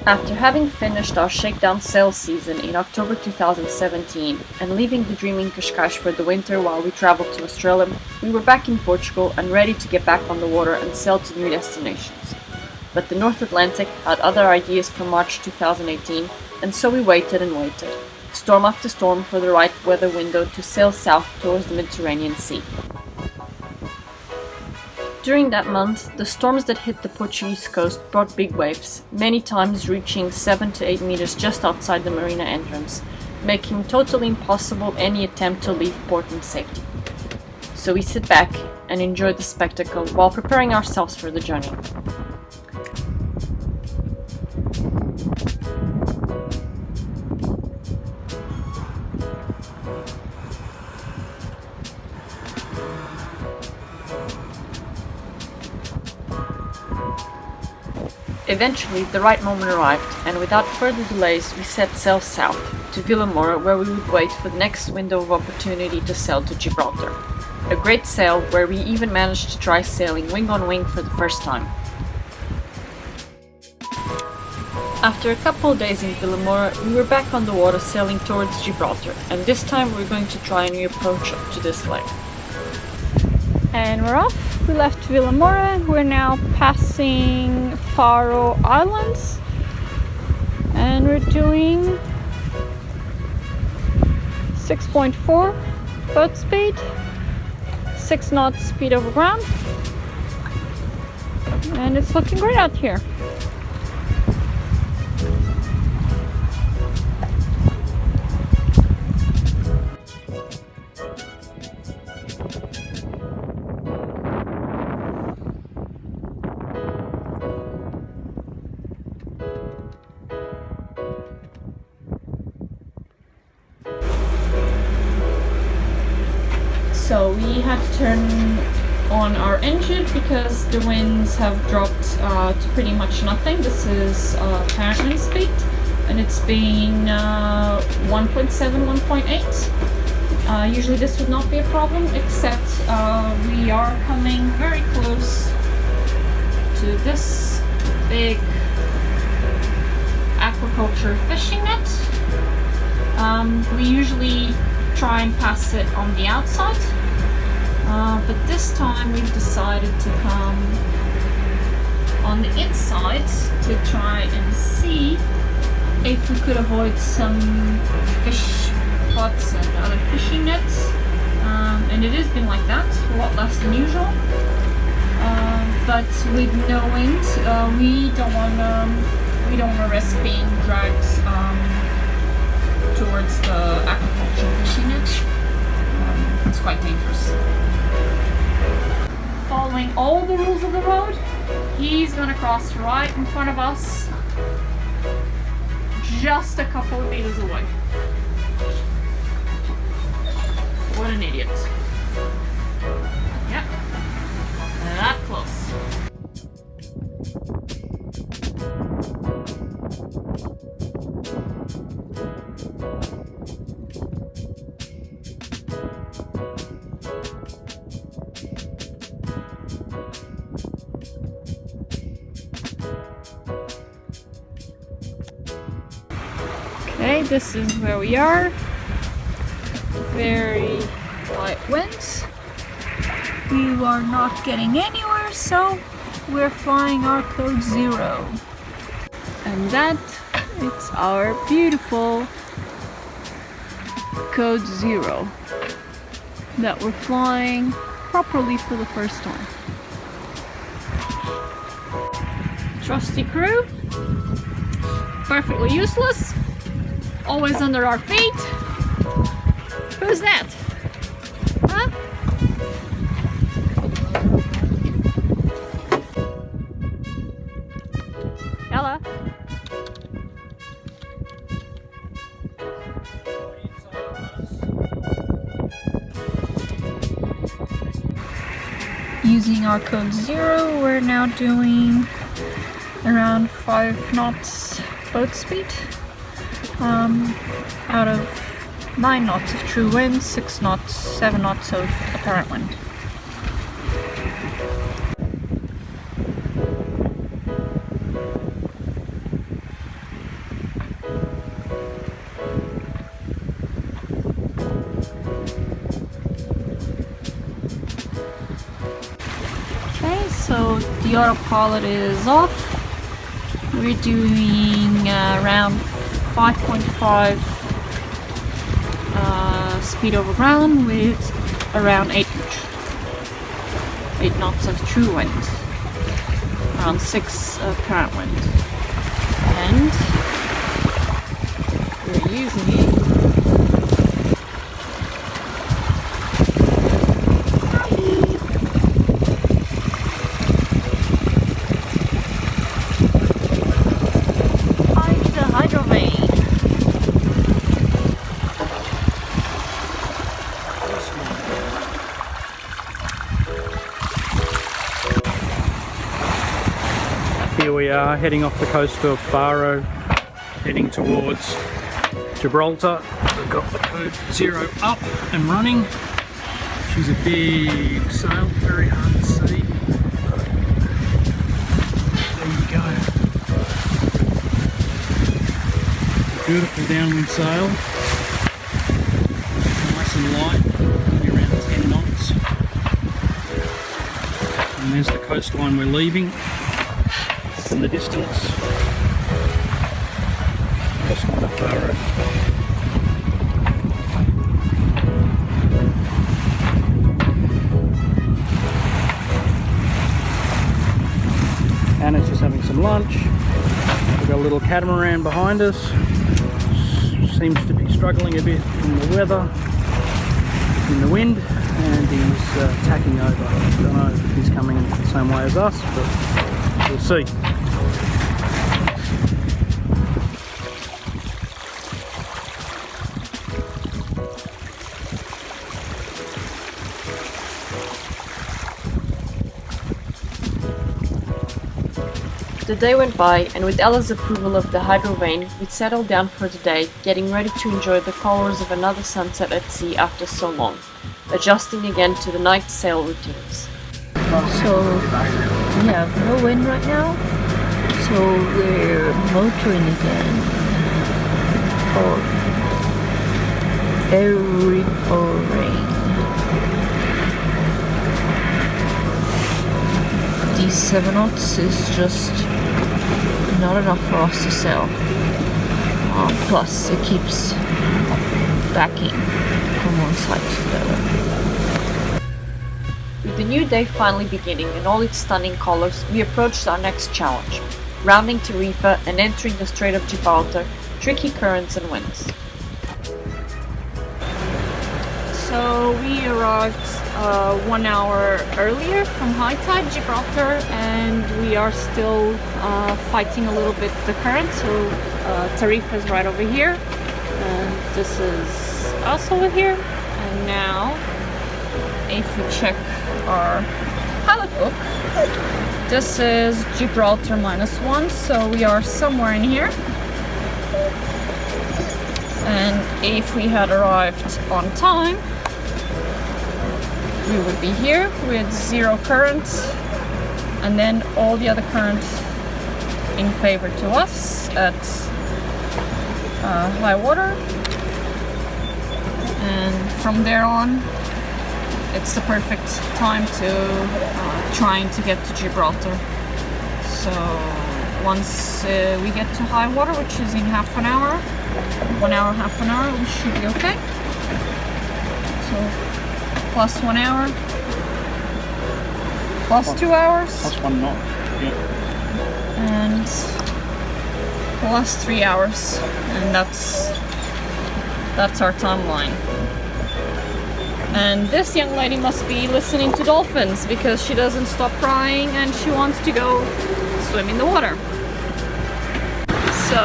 After having finished our shakedown sail season in October 2017 and leaving the dreaming Cascais for the winter while we traveled to Australia, we were back in Portugal and ready to get back on the water and sail to new destinations. But the North Atlantic had other ideas for March 2018, and so we waited and waited, storm after storm, for the right weather window to sail south towards the Mediterranean Sea. During that month, the storms that hit the Portuguese coast brought big waves, many times reaching 7 to 8 meters just outside the marina entrance, making totally impossible any attempt to leave port in safety. So we sit back and enjoy the spectacle while preparing ourselves for the journey. Eventually, the right moment arrived, and without further delays, we set sail south to Vilamora, where we would wait for the next window of opportunity to sail to Gibraltar. A great sail where we even managed to try sailing wing on wing for the first time. After a couple of days in Vilamora, we were back on the water sailing towards Gibraltar, and this time we're going to try a new approach to this leg. And we're off. We left Vilamora. We're now passing Faroe Islands, and we're doing 6.4 boat speed, 6 knots speed over ground, and it's looking great out here. So we had to turn on our engine because the winds have dropped to pretty much nothing. This is apparent wind speed, and it's been 1.7, 1.8. Usually this would not be a problem, except we are coming very close to this big aquaculture fishing net. We usually try and pass it on the outside, but this time we've decided to come on the inside to try and see if we could avoid some fish pots and other fishing nets, and it has been like that, a lot less than usual, but with no wind, we don't want to risk being dragged towards the aquaculture fishing net. It's quite dangerous. Following all the rules of the road, he's gonna cross right in front of us, just a couple of meters away. What an idiot. Yep, that close. Okay, this is where we are. Very light winds. We are not getting anywhere, so we're flying our code 0. And that is our beautiful code 0 that we're flying properly for the first time. Trusty crew, perfectly useless, always under our feet. Who's that? Huh? Ella? Using our code 0, we're now doing around 5 knots boat speed. Out of 9 knots of true wind, 6 knots, 7 knots of apparent wind. so the autopilot is off. We're doing around 5.5 speed over ground with around 8 knots of true wind, around 6 current wind, and we're using Here we are heading off the coast of Faro, heading towards Gibraltar. We've got the boat Zero up and running. She's a big sail, very hard to see. There you go. Beautiful downwind sail. Nice and light, only around 10 knots. And there's the coastline we're leaving. In the distance, just on the Faro. Anna's just having some lunch. We've got a little catamaran behind us. Seems to be struggling a bit in the weather, in the wind, and he's tacking over. I don't know if he's coming the same way as us, but we'll see. The day went by, and with Ella's approval of the hydrovane, we settled down for the day, getting ready to enjoy the colors of another sunset at sea after so long, adjusting again to the night sail routines. So we have no wind right now, so we're motoring again. Oh, very boring. These 7 knots is just not enough for us to sail. Plus it keeps backing from one side to the other. With the new day finally beginning in all its stunning colors, we approached our next challenge, rounding Tarifa and entering the Strait of Gibraltar, tricky currents and winds. So we arrived 1 hour earlier from high tide Gibraltar, and we are still fighting a little bit the current. So Tarifa is right over here, and this is us over here. And now, if we check our pilot book, this is Gibraltar -1, so we are somewhere in here. And if we had arrived on time, we would be here with 0 current, and then all the other current in favor to us at high water, and from there on it's the perfect time to trying to get to Gibraltar. So once we get to high water, which is in half an hour, 1 hour, half an hour, we should be okay. So plus 1 hour, plus 2 hours, Plus 1 knot, yeah. and plus 3 hours, and that's our timeline. And this young lady must be listening to dolphins, because she doesn't stop crying and she wants to go swim in the water. So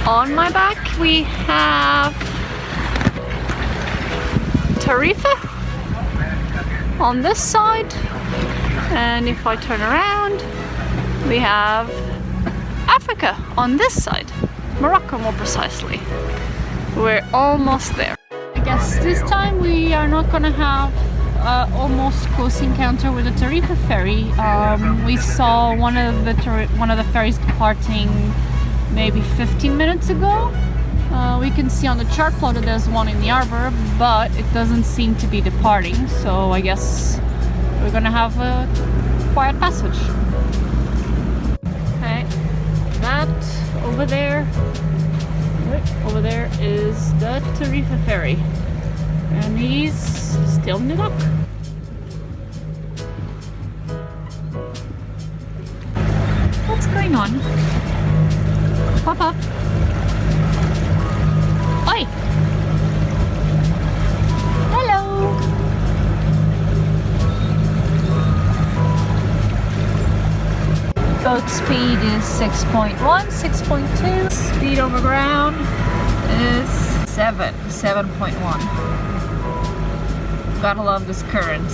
on my back we have Tarifa on this side, and if I turn around we have Africa on this side, Morocco more precisely. We're almost there. I guess this time we are not gonna have almost close encounter with the Tarifa ferry. We saw one of the ferries departing maybe 15 minutes ago, We can see on the chart plot that there's one in the arbor, but it doesn't seem to be departing, so I guess we're gonna have a quiet passage. Okay, that over there, is the Tarifa ferry, and he's still in the dock. What's going on? Pop up. Oi! Hello! Boat speed is 6.1, 6.2. Speed over ground is 7.1. Gotta love this current.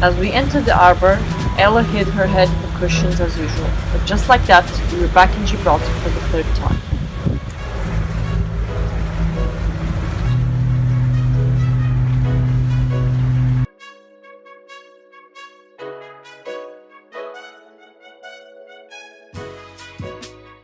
As we entered the arbor, Ella hid her head in the cushions as usual, but just like that, we were back in Gibraltar for the third time.